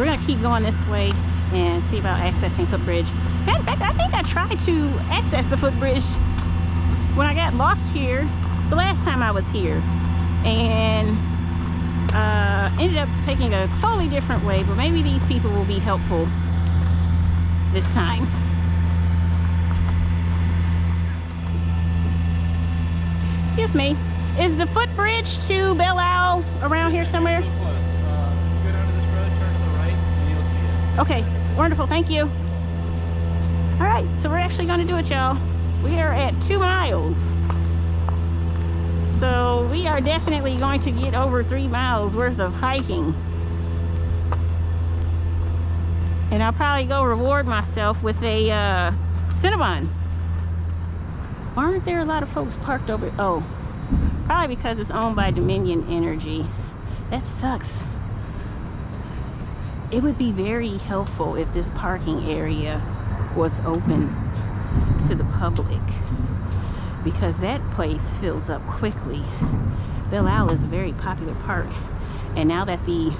we're gonna keep going this way and see about accessing footbridge. In fact, I think I tried to access the footbridge when I got lost here the last time I was here, and ended up taking a totally different way, but maybe these people will be helpful this time. Excuse me, is the footbridge to Belle Isle around here somewhere? Go down to this road, turn to the right, and you'll see it. Okay, wonderful, thank you. All right, so we're actually gonna do it, y'all. We are at 2 miles. So we are definitely going to get over 3 miles worth of hiking. And I'll probably go reward myself with a Cinnabon. Why aren't there a lot of folks parked over? Oh, probably because it's owned by Dominion Energy. That sucks. It would be very helpful if this parking area was open to the public, because that place fills up quickly. Belle Isle is a very popular park, and now that the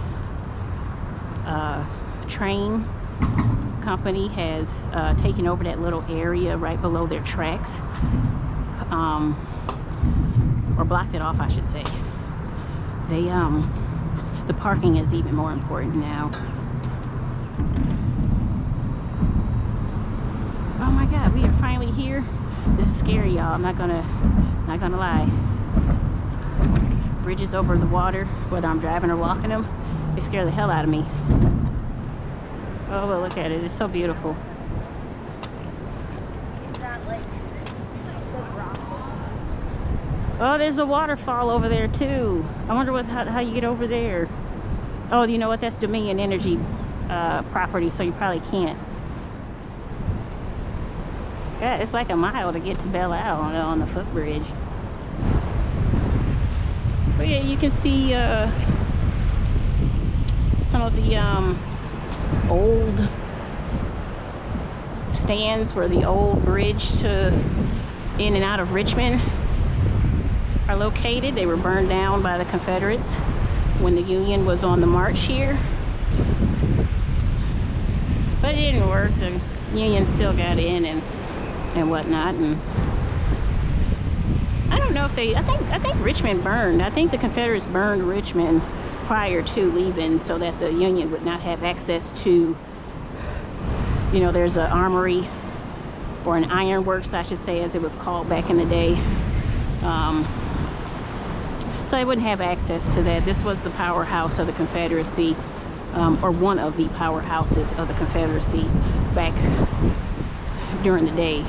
train company has taken over that little area right below their tracks, or blocked it off, I should say, they the parking is even more important now. Oh my God, we are finally here. This is scary, y'all. I'm not gonna lie. Bridges over the water, whether I'm driving or walking them, they scare the hell out of me. Oh, well, look at it. It's so beautiful. Oh, there's a waterfall over there too. I wonder how you get over there. Oh, you know what? That's Dominion Energy property, so you probably can't. Yeah, it's like a mile to get to Belle Isle on the footbridge. But yeah, you can see some of the old stands where the old bridge to in and out of Richmond are located. They were burned down by the Confederates when the Union was on the march here. But it didn't work. The Union still got in and whatnot, and I don't know if they, I think Richmond burned. I think the Confederates burned Richmond prior to leaving so that the Union would not have access to, you know, there's an armory, or an ironworks, I should say, as it was called back in the day. So they wouldn't have access to that. This was the powerhouse of the Confederacy, or one of the powerhouses of the Confederacy back during the day.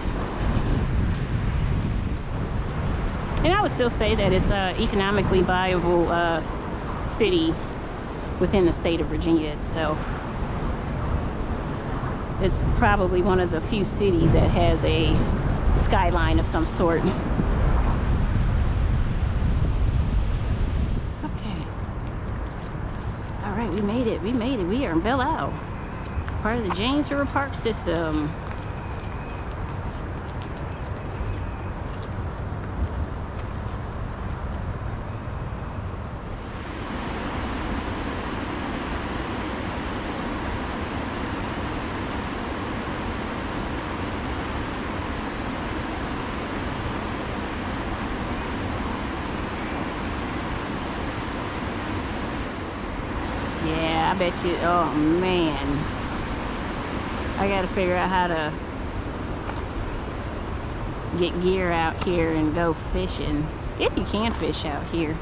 And I would still say that it's an economically viable city within the state of Virginia itself. It's probably one of the few cities that has a skyline of some sort. Okay. All right, we made it. We made it. We are in Belle Isle, part of the James River Park system. I bet you, oh man, I gotta figure out how to get gear out here and go fishing, if you can fish out here.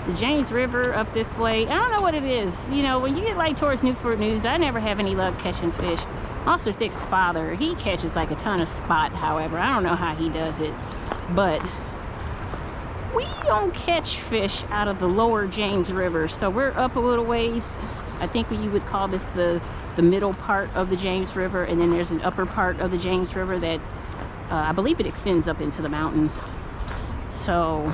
The James River up this way, I don't know what it is. You know, when you get like towards Newport News, I never have any luck catching fish. Officer Thick's father, he catches like a ton of spot, however. I don't know how he does it, but we don't catch fish out of the lower James River, so we're up a little ways. I think you would call this the middle part of the James River, and then there's an upper part of the James River that I believe it extends up into the mountains. So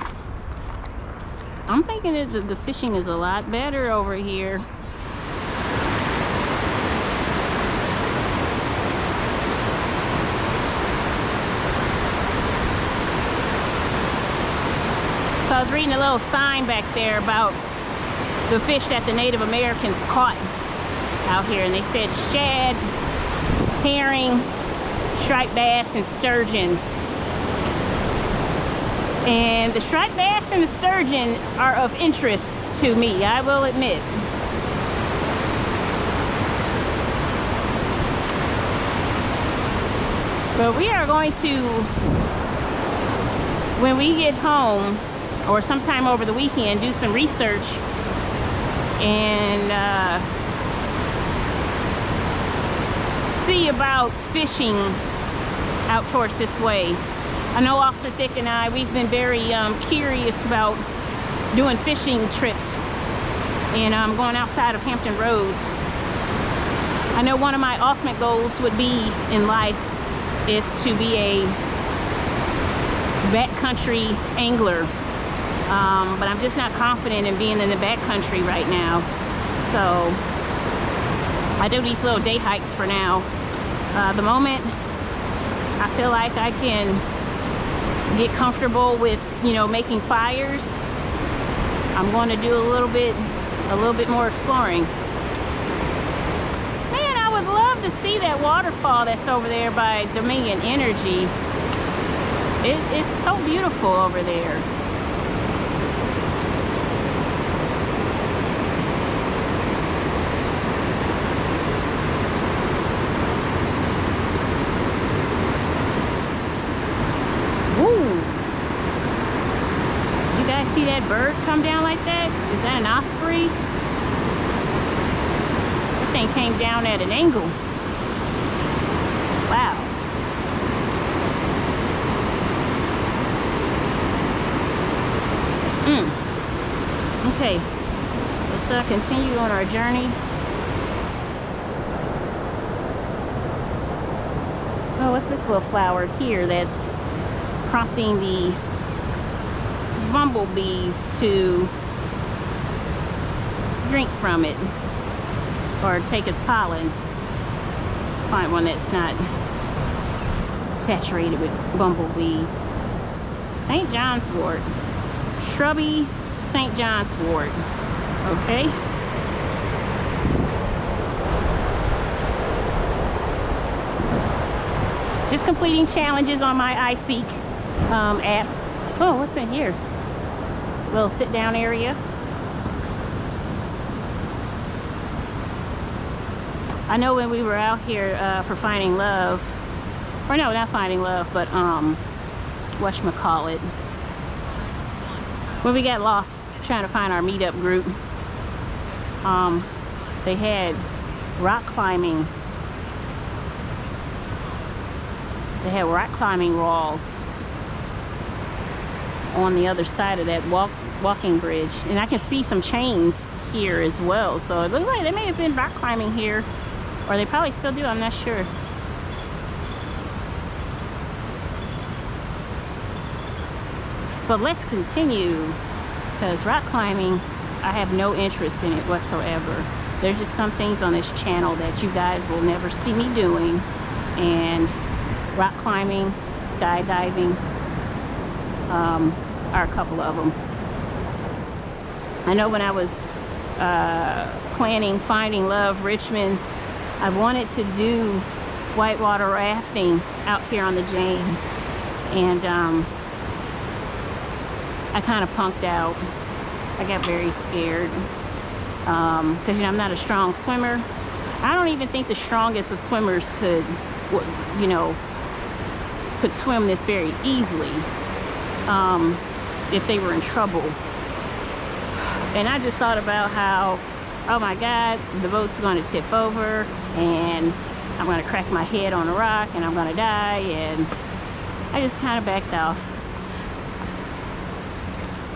I'm thinking that the fishing is a lot better over here. So I was reading a little sign back there about the fish that the Native Americans caught out here, and they said shad, herring, striped bass, and sturgeon. And the striped bass and the sturgeon are of interest to me, I will admit. But we are going to, when we get home, or sometime over the weekend, do some research and see about fishing out towards this way. I know Officer Thick and I, we've been very curious about doing fishing trips and going outside of Hampton Roads. I know one of my ultimate goals would be in life is to be a backcountry angler. But I'm just not confident in being in the backcountry right now. So I do these little day hikes for now. The moment I feel like I can get comfortable with, you know, making fires, I'm going to do a little bit more exploring. Man, I would love to see that waterfall that's over there by Dominion Energy. It's so beautiful over there. See that bird come down like that? Is that an osprey? That thing came down at an angle. Wow. Okay, let's continue on our journey. Oh, what's this little flower here that's prompting the bumblebees to drink from it or take its pollen? Find one that's not saturated with bumblebees. St. John's wort. Shrubby St. John's wort. Okay. Just completing challenges on my iSeek app. Oh, what's in here? Little sit down area. I know when we were out here for Finding Love, or no, not Finding Love, but whatchamacallit, when we got lost trying to find our meetup group, they had rock climbing. They had rock climbing walls on the other side of that walking bridge, and I can see some chains here as well, so it looks like they may have been rock climbing here, or they probably still do, I'm not sure. But let's continue, because rock climbing, I have no interest in it whatsoever. There's just some things on this channel that you guys will never see me doing, and rock climbing, skydiving are a couple of them. I know when I was planning Finding Love Richmond, I wanted to do whitewater rafting out here on the James, and I kind of punked out. I got very scared because, you know, I'm not a strong swimmer. I don't even think the strongest of swimmers could, you know, could swim this very easily if they were in trouble. And I just thought about how, oh my God, the boat's going to tip over and I'm going to crack my head on a rock and I'm going to die, and I just kind of backed off.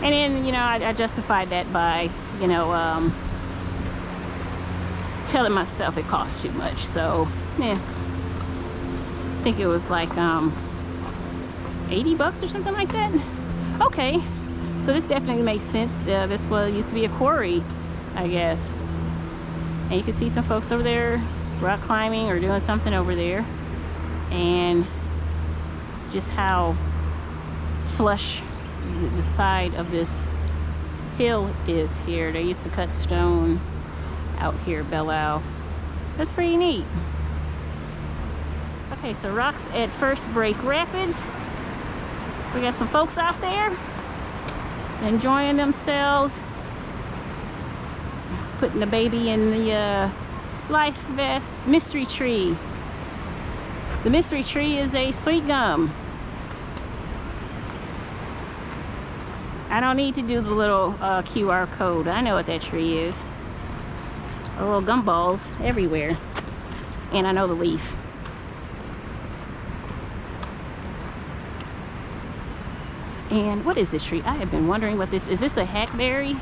And then, you know, I justified that by, you know, telling myself it cost too much. So, yeah, I think it was like 80 bucks or something like that. Okay, so this definitely makes sense. This used to be a quarry, I guess. And you can see some folks over there rock climbing or doing something over there. And just how flush the side of this hill is here. They used to cut stone out here, Belle Isle. That's pretty neat. Okay, so rocks at First Break Rapids. We got some folks out there enjoying themselves, putting the baby in the life vest. Mystery tree. The mystery tree is a sweet gum. I don't need to do the little QR code. I know what that tree is. Little gumballs everywhere. And I know the leaf. And what is this tree? I have been wondering what this is. This a hackberry?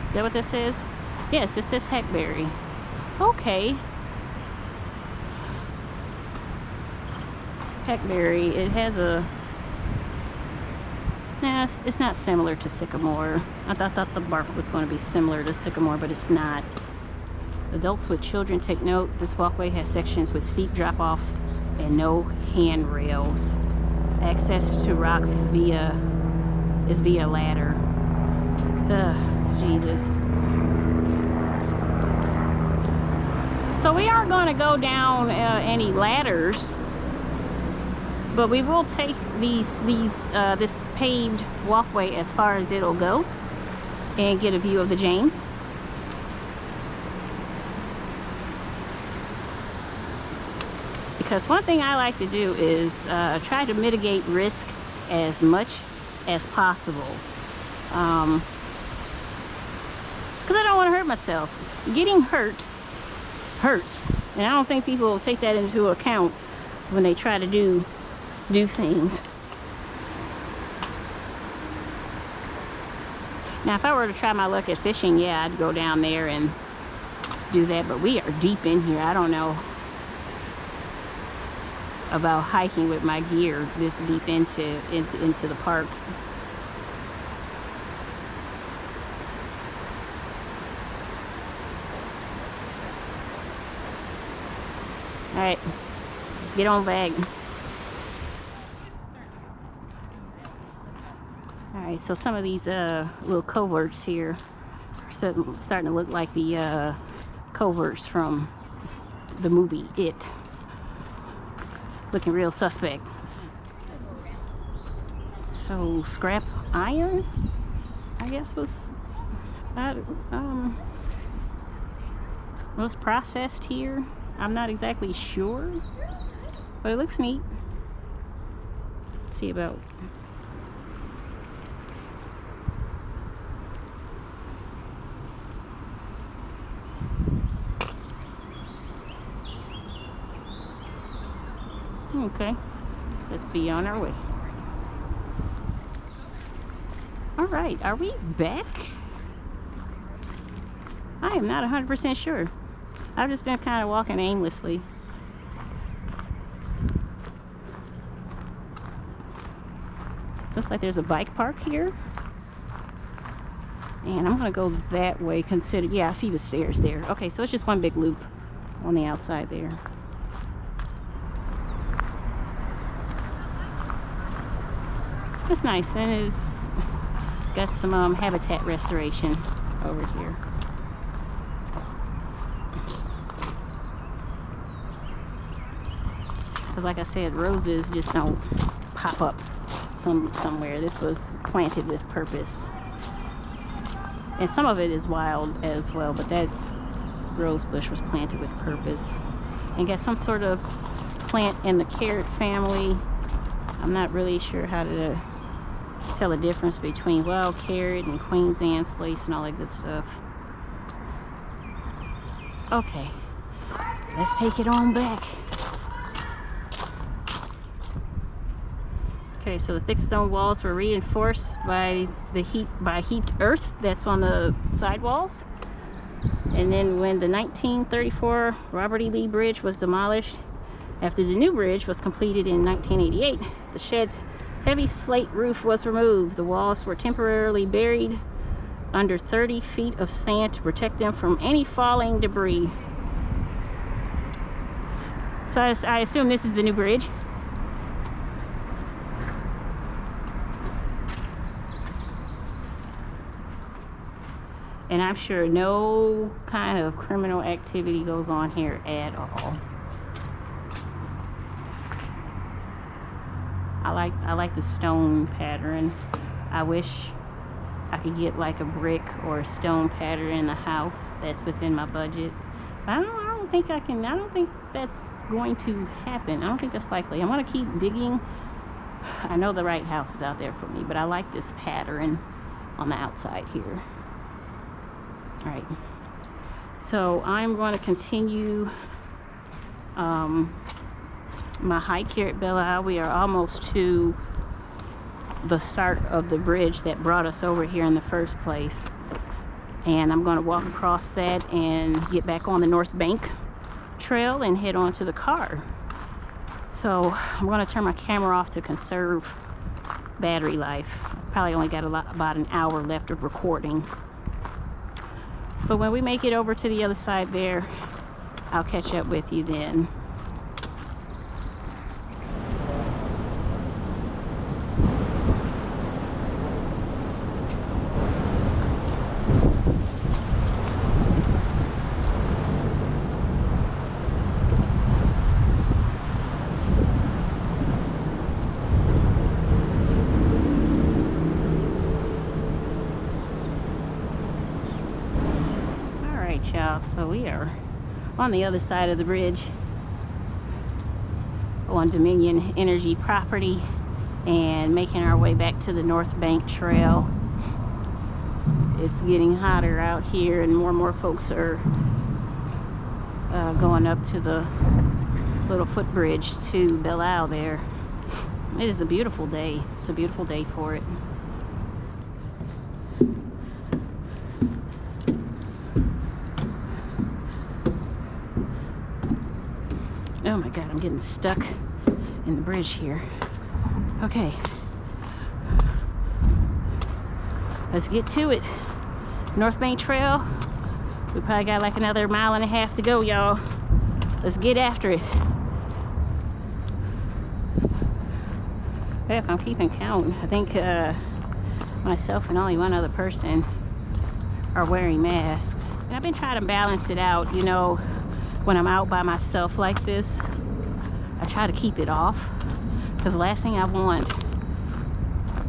Is that what this is? Yes, this says hackberry. Okay. Hackberry. It has a... Nah, it's not similar to sycamore. I thought the bark was going to be similar to sycamore, but it's not. Adults with children take note. This walkway has sections with steep drop-offs and no handrails. Access to rocks is via ladder. Ugh, Jesus. So we aren't going to go down any ladders, but we will take this paved walkway as far as it'll go and get a view of the James. Because one thing I like to do is try to mitigate risk as much as possible. Because I don't want to hurt myself. Getting hurt hurts. And I don't think people will take that into account when they try to do things. Now, if I were to try my luck at fishing, yeah, I'd go down there and do that. But we are deep in here. I don't know about hiking with my gear this deep into the park. All right, let's get on back. All right, so some of these little coverts here are starting to look like the coverts from the movie It. Looking real suspect. So scrap iron, I guess, was processed here. I'm not exactly sure, but it looks neat. Let's see about. Okay, let's be on our way. All right, are we back? I am not 100% sure. I've just been kind of walking aimlessly. Looks like there's a bike park here. And I'm gonna go that way, yeah, I see the stairs there. Okay, so it's just one big loop on the outside there. It's nice, and it's got some habitat restoration over here. Because like I said, roses just don't pop up somewhere. This was planted with purpose. And some of it is wild as well, but that rose bush was planted with purpose. And got some sort of plant in the carrot family. I'm not really sure how to tell the difference between wild carrot and Queen's Anne's lace and all that good stuff. Okay, let's take it on back. Okay, so the thick stone walls were reinforced by heaped earth that's on the sidewalls. And then when the 1934 Robert E. Lee Bridge was demolished, after the new bridge was completed in 1988, the shed's heavy slate roof was removed. The walls were temporarily buried under 30 feet of sand to protect them from any falling debris. So I assume this is the new bridge. And I'm sure no kind of criminal activity goes on here at all. I like the stone pattern. I wish I could get like a brick or a stone pattern in the house. That's within my budget. I don't think I can. I don't think that's going to happen. I don't think that's likely. I'm gonna keep digging. I know the right house is out there for me, but I like this pattern on the outside here. All right, so I'm going to continue my hike here at Belle Isle. We are almost to the start of the bridge that brought us over here in the first place, and I'm going to walk across that and get back on the North Bank trail and head on to the car. So I'm going to turn my camera off to conserve battery life. Probably only got about an hour left of recording. But when we make it over to the other side there, I'll catch up with you then. Y'all, so we are on the other side of the bridge on Dominion Energy property and making our way back to the North Bank Trail. It's getting hotter out here and more folks are going up to the little footbridge to Belle Isle there. It is a beautiful day. It's a beautiful day for it. Oh my God, I'm getting stuck in the bridge here. Okay. Let's get to it. North Bank Trail. We probably got like another 1.5 miles to go, y'all. Let's get after it. Yep, I'm keeping count. I think myself and only one other person are wearing masks. And I've been trying to balance it out, you know. When I'm out by myself like this, I try to keep it off, because the last thing I want,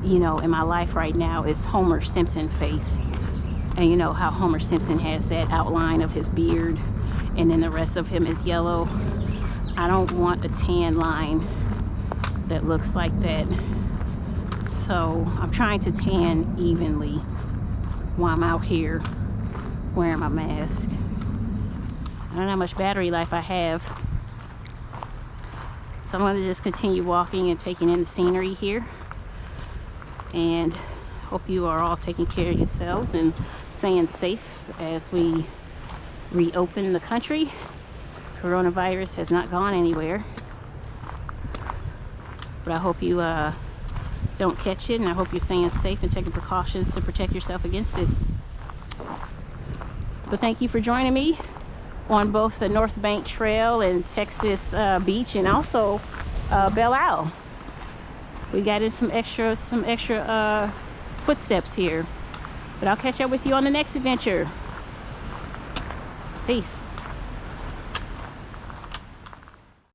you know, in my life right now is Homer Simpson face. And you know how Homer Simpson has that outline of his beard and then the rest of him is yellow. I don't want a tan line that looks like that. So I'm trying to tan evenly while I'm out here wearing my mask. I don't know how much battery life I have, so I'm going to just continue walking and taking in the scenery here, and hope you are all taking care of yourselves and staying safe as we reopen the country. Coronavirus has not gone anywhere, but I hope you don't catch it, and I hope you're staying safe and taking precautions to protect yourself against it. But thank you for joining me on both the North Bank Trail and Texas Beach, and also Belle Isle. We got in some extra footsteps here, but I'll catch up with you on the next adventure. Peace.